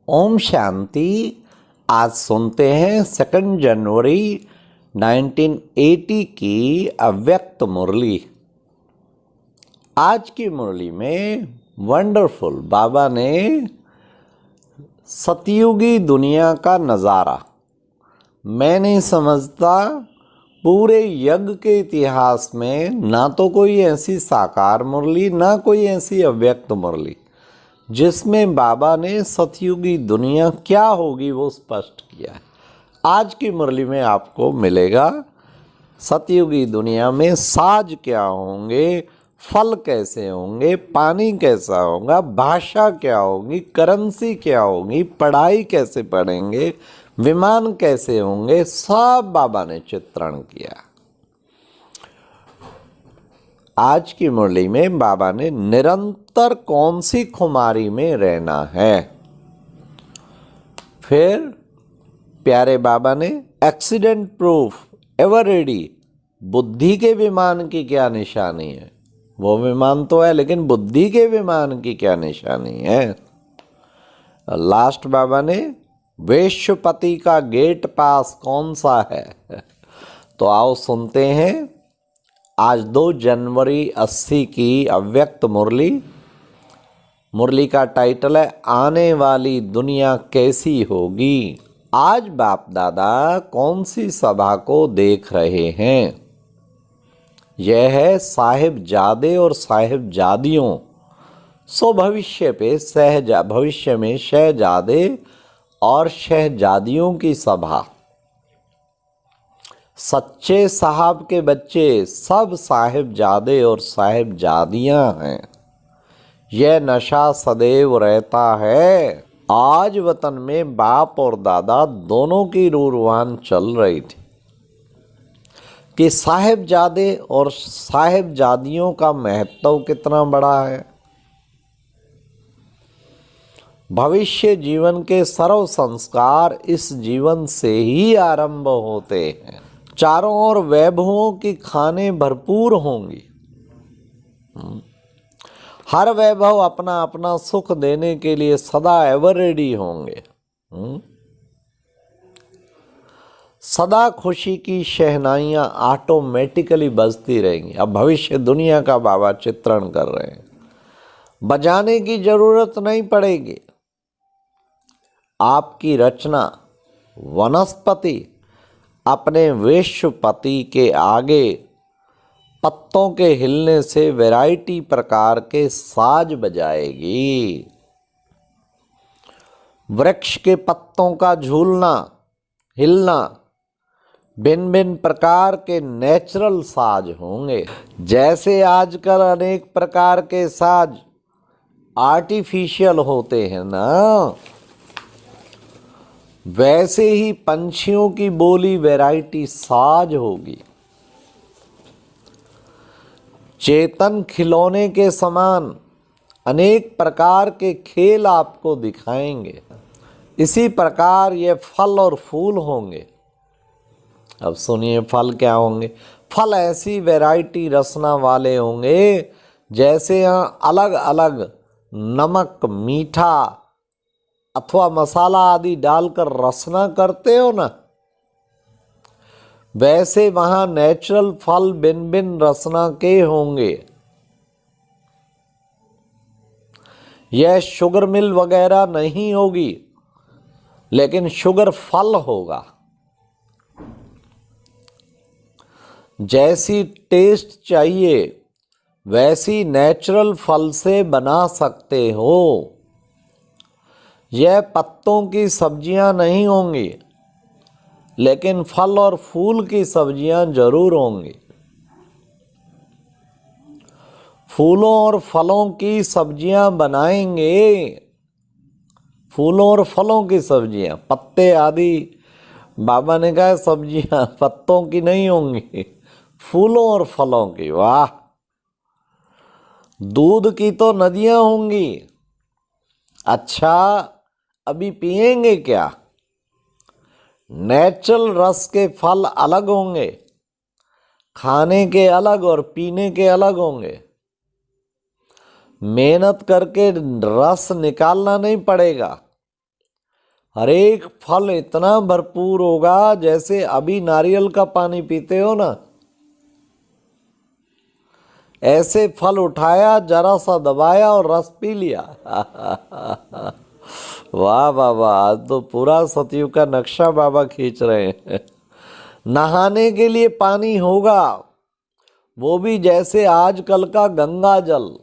ओम शांति। आज सुनते हैं 2 जनवरी 1980 की अव्यक्त मुरली। आज की मुरली में वंडरफुल बाबा ने सतयुगी दुनिया का नज़ारा, मैं नहीं समझता पूरे यज्ञ के इतिहास में ना तो कोई ऐसी साकार मुरली ना कोई ऐसी अव्यक्त मुरली जिसमें बाबा ने सतयुगी दुनिया क्या होगी वो स्पष्ट किया है। आज की मुरली में आपको मिलेगा सतयुगी दुनिया में साज क्या होंगे, फल कैसे होंगे, पानी कैसा होगा, भाषा क्या होगी, करेंसी क्या होगी, पढ़ाई कैसे पढ़ेंगे, विमान कैसे होंगे, सब बाबा ने चित्रण किया। आज की मुरली में बाबा ने निरंतर कौन सी खुमारी में रहना है। फिर प्यारे बाबा ने एक्सीडेंट प्रूफ एवर रेडी, बुद्धि के विमान की क्या निशानी है। वो विमान तो है लेकिन बुद्धि के विमान की क्या निशानी है। लास्ट बाबा ने वेश्यपति का गेट पास कौन सा है। तो आओ सुनते हैं आज 2 जनवरी 80 की अव्यक्त मुरली। मुरली का टाइटल है आने वाली दुनिया कैसी होगी। आज बाप दादा कौन सी सभा को देख रहे हैं। यह है साहिबजादे और साहिबजादियों सो भविष्य पे भविष्य में शहजादे और शहजादियों की सभा। सच्चे साहब के बच्चे सब साहिबजादे और साहिबजादियां हैं। यह नशा सदैव रहता है। आज वतन में बाप और दादा दोनों की रूरवान चल रही थी कि साहिबजादे और साहिबजादियों का महत्व कितना बड़ा है। भविष्य जीवन के सर्व संस्कार इस जीवन से ही आरंभ होते हैं। चारों ओर वैभवों की खाने भरपूर होंगी। हर वैभव अपना अपना सुख देने के लिए सदा एवर रेडी होंगे। सदा खुशी की शहनाइयां ऑटोमेटिकली बजती रहेंगी। अब भविष्य दुनिया का बाबा चित्रण कर रहे हैं। बजाने की जरूरत नहीं पड़ेगी। आपकी रचना वनस्पति अपने विश्वपति के आगे पत्तों के हिलने से वैरायटी प्रकार के साज बजाएगी। वृक्ष के पत्तों का झूलना हिलना भिन्न भिन्न प्रकार के नेचुरल साज होंगे। जैसे आजकल अनेक प्रकार के साज आर्टिफिशियल होते हैं ना, वैसे ही पंछियों की बोली वैरायटी साज होगी। चेतन खिलौने के समान अनेक प्रकार के खेल आपको दिखाएंगे। इसी प्रकार ये फल और फूल होंगे। अब सुनिए फल क्या होंगे। फल ऐसी वैरायटी रसना वाले होंगे जैसे यहाँ अलग अलग नमक, मीठा अथवा मसाला आदि डालकर रसना करते हो ना, वैसे वहां नेचुरल फल भिन्न भिन्न रसना के होंगे। यह शुगर मिल वगैरह नहीं होगी लेकिन शुगर फल होगा। जैसी टेस्ट चाहिए वैसी नेचुरल फल से बना सकते हो। यह पत्तों की सब्जियां नहीं होंगी लेकिन फल और फूल की सब्जियां जरूर होंगी। फूलों और फलों की सब्जियां बनाएंगे। फूलों और फलों की सब्जियां, पत्ते आदि बाबा ने कहा सब्जियां पत्तों की नहीं होंगी, फूलों और फलों की। वाह! दूध की तो नदियां होंगी। अच्छा, अभी पिएंगे क्या? नेचुरल रस के फल अलग होंगे, खाने के अलग और पीने के अलग होंगे। मेहनत करके रस निकालना नहीं पड़ेगा, हर एक फल इतना भरपूर होगा जैसे अभी नारियल का पानी पीते हो ना, ऐसे फल उठाया, जरा सा दबाया और रस पी लिया। वाह वाह वाह, आज तो पूरा सतयुग का नक्शा बाबा खींच रहे हैं। नहाने के लिए पानी होगा, वो भी जैसे आजकल का गंगा जल,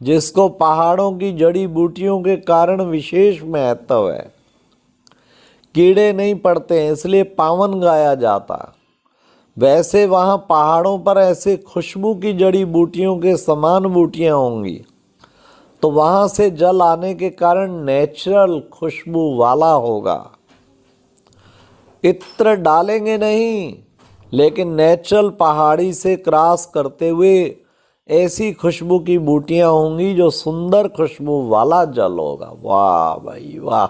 जिसको पहाड़ों की जड़ी बूटियों के कारण विशेष महत्व है। कीड़े नहीं पड़ते हैं इसलिए पावन गाया जाता। वैसे वहाँ पहाड़ों पर ऐसे खुशबू की जड़ी बूटियों के समान बूटियाँ होंगी, तो वहाँ से जल आने के कारण नेचुरल खुशबू वाला होगा। इत्र डालेंगे नहीं, लेकिन नेचुरल पहाड़ी से क्रॉस करते हुए ऐसी खुशबू की बूटियाँ होंगी जो सुंदर खुशबू वाला जल होगा। वाह भाई वाह।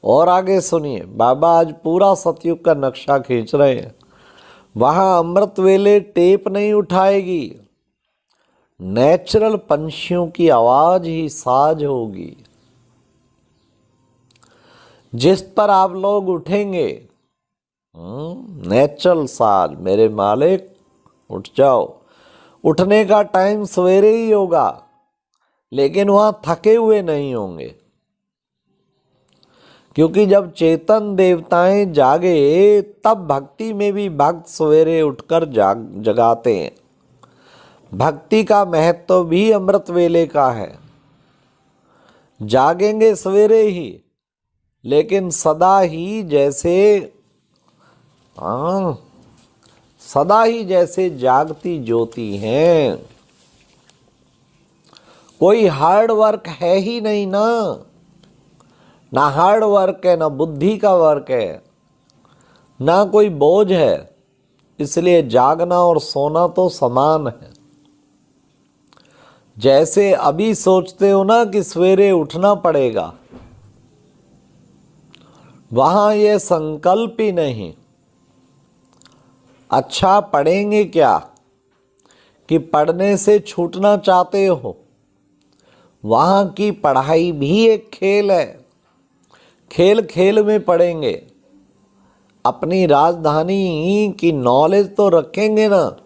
और आगे सुनिए, बाबा आज पूरा सतयुग का नक्शा खींच रहे हैं। वहाँ अमृत वेले टेप नहीं उठाएगी, नेचुरल पंछियों की आवाज ही साज होगी। जिस पर आप लोग उठेंगे, नेचुरल साज, मेरे मालिक उठ जाओ। उठने का टाइम सवेरे ही होगा, लेकिन वहां थके हुए नहीं होंगे, क्योंकि जब चेतन देवताएं जागे तब भक्ति में भी भक्त सवेरे उठकर जगाते हैं। भक्ति का महत्व भी अमृत वेले का है। जागेंगे सवेरे ही, लेकिन सदा ही जैसे जागती ज्योति हैं। कोई हार्ड वर्क है ही नहीं ना हार्ड वर्क है, ना बुद्धि का वर्क है, ना कोई बोझ है। इसलिए जागना और सोना तो समान है। जैसे अभी सोचते हो ना कि सवेरे उठना पड़ेगा, वहां ये संकल्प ही नहीं। अच्छा पढ़ेंगे क्या कि पढ़ने से छूटना चाहते हो? वहां की पढ़ाई भी एक खेल है। खेल खेल में पढ़ेंगे। अपनी राजधानी की नॉलेज तो रखेंगे ना,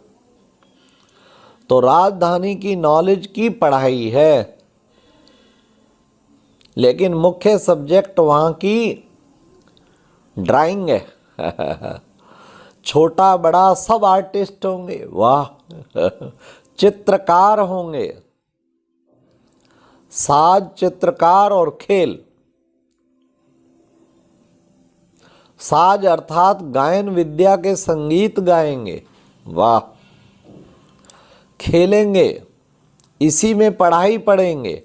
तो राजधानी की नॉलेज की पढ़ाई है, लेकिन मुख्य सब्जेक्ट वहां की ड्राइंग है। छोटा बड़ा सब आर्टिस्ट होंगे, वाह। चित्रकार होंगे, साज, चित्रकार और खेल। साज अर्थात गायन विद्या के संगीत गाएंगे, वाह। खेलेंगे, इसी में पढ़ाई पढ़ेंगे।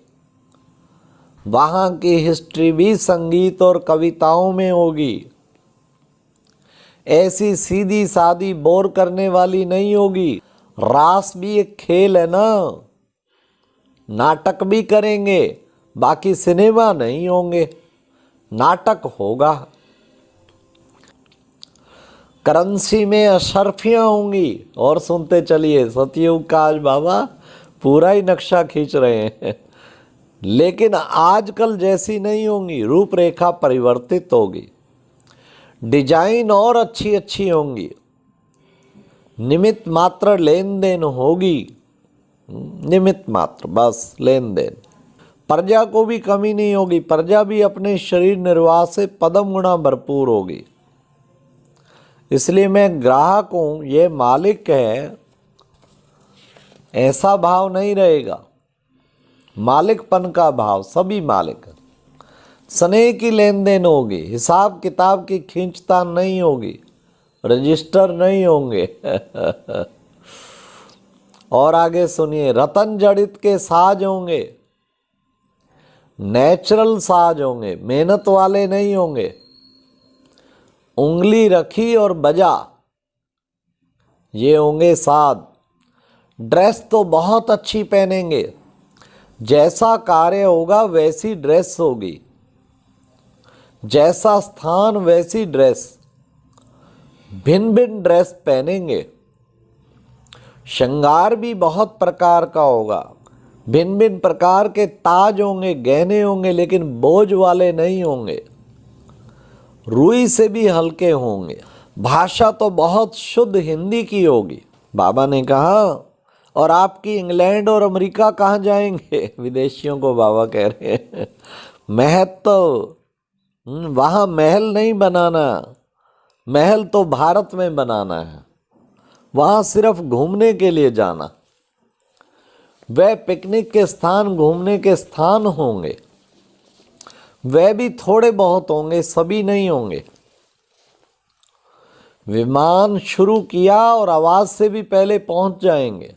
वहाँ की हिस्ट्री भी संगीत और कविताओं में होगी। ऐसी सीधी सादी बोर करने वाली नहीं होगी। रास भी एक खेल है ना। नाटक भी करेंगे, बाकी सिनेमा नहीं होंगे, नाटक होगा। करेंसी में अशर्फियाँ होंगी। और सुनते चलिए, सतयुग का आज बाबा पूरा ही नक्शा खींच रहे हैं। लेकिन आजकल जैसी नहीं होंगी, रूपरेखा परिवर्तित होगी। डिजाइन और अच्छी अच्छी होंगी। निमित्त मात्र लेन देन होगी, निमित्त मात्र, बस लेन देन। प्रजा को भी कमी नहीं होगी। प्रजा भी अपने शरीर निर्वाह से पदम गुणा भरपूर होगी। इसलिए मैं ग्राहक हूं, ये मालिक है, ऐसा भाव नहीं रहेगा। मालिकपन का भाव, सभी मालिक। स्नेह की लेन देन होगी। हिसाब किताब की खींचतान नहीं होगी, रजिस्टर नहीं होंगे। और आगे सुनिए, रतन जड़ित के साज होंगे, नेचुरल साज होंगे, मेहनत वाले नहीं होंगे। उंगली रखी और बजा, ये होंगे साध। ड्रेस तो बहुत अच्छी पहनेंगे। जैसा कार्य होगा वैसी ड्रेस होगी, जैसा स्थान वैसी ड्रेस। भिन्न भिन्न ड्रेस पहनेंगे। श्रृंगार भी बहुत प्रकार का होगा। भिन्न भिन्न प्रकार के ताज होंगे, गहने होंगे, लेकिन बोझ वाले नहीं होंगे, रुई से भी हल्के होंगे। भाषा तो बहुत शुद्ध हिंदी की होगी। बाबा ने कहा, और आपकी इंग्लैंड और अमेरिका कहाँ जाएंगे? विदेशियों को बाबा कह रहे हैं। महत्व वहाँ महल नहीं बनाना, महल तो भारत में बनाना है। वहाँ सिर्फ घूमने के लिए जाना। वह पिकनिक के स्थान, घूमने के स्थान होंगे, वह भी थोड़े बहुत होंगे, सभी नहीं होंगे। विमान शुरू किया और आवाज से भी पहले पहुंच जाएंगे।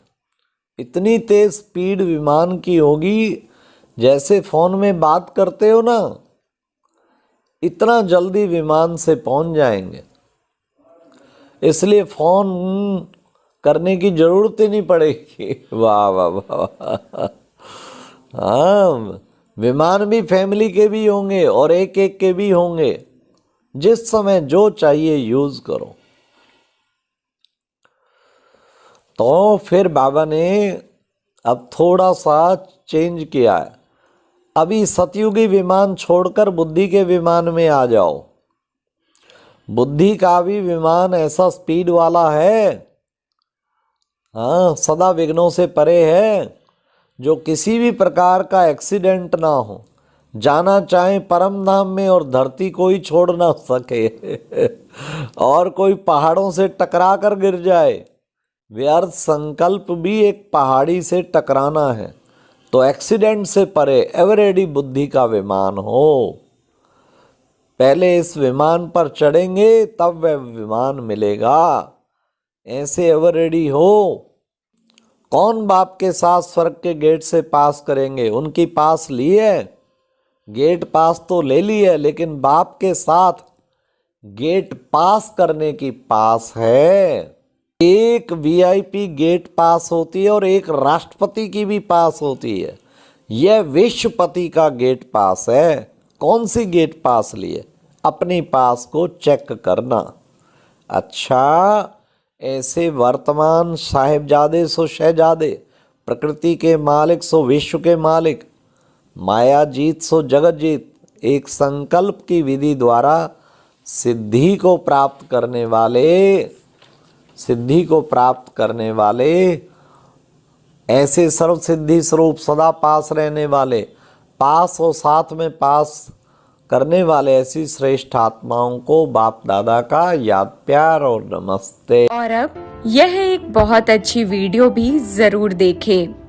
इतनी तेज स्पीड विमान की होगी, जैसे फोन में बात करते हो ना, इतना जल्दी विमान से पहुंच जाएंगे। इसलिए फोन करने की जरूरत ही नहीं पड़ेगी। वाह वाह वाह। हाँ, विमान भी फैमिली के भी होंगे और एक एक के भी होंगे। जिस समय जो चाहिए यूज करो। तो फिर बाबा ने अब थोड़ा सा चेंज किया है। अभी सतयुगी विमान छोड़कर बुद्धि के विमान में आ जाओ। बुद्धि का भी विमान ऐसा स्पीड वाला है, हाँ, सदा विघ्नों से परे है, जो किसी भी प्रकार का एक्सीडेंट ना हो। जाना चाहे परम धाम में और धरती कोई छोड़ ना सके। और कोई पहाड़ों से टकरा कर गिर जाए। व्यर्थ संकल्प भी एक पहाड़ी से टकराना है, तो एक्सीडेंट से परे एवर रेडी बुद्धि का विमान हो। पहले इस विमान पर चढ़ेंगे तब वह विमान मिलेगा। ऐसे एवर रेडी हो। कौन बाप के साथ स्वर्ग के गेट से पास करेंगे? उनकी पास ली है, गेट पास तो ले ली है, लेकिन बाप के साथ गेट पास करने की पास है। एक वीआईपी गेट पास होती है और एक राष्ट्रपति की भी पास होती है। यह विश्वपति का गेट पास है। कौन सी गेट पास लिए? अपनी पास को चेक करना। अच्छा, ऐसे वर्तमान साहिबजादे सो शहजादे, प्रकृति के मालिक सो विश्व के मालिक, माया जीत सो जगत जीत, एक संकल्प की विधि द्वारा सिद्धि को प्राप्त करने वाले, ऐसे सर्व सिद्धि स्वरूप सदा पास रहने वाले, पास और साथ में पास करने वाले ऐसी श्रेष्ठ आत्माओं को बाप दादा का याद प्यार और नमस्ते। और अब यह एक बहुत अच्छी वीडियो भी जरूर देखें।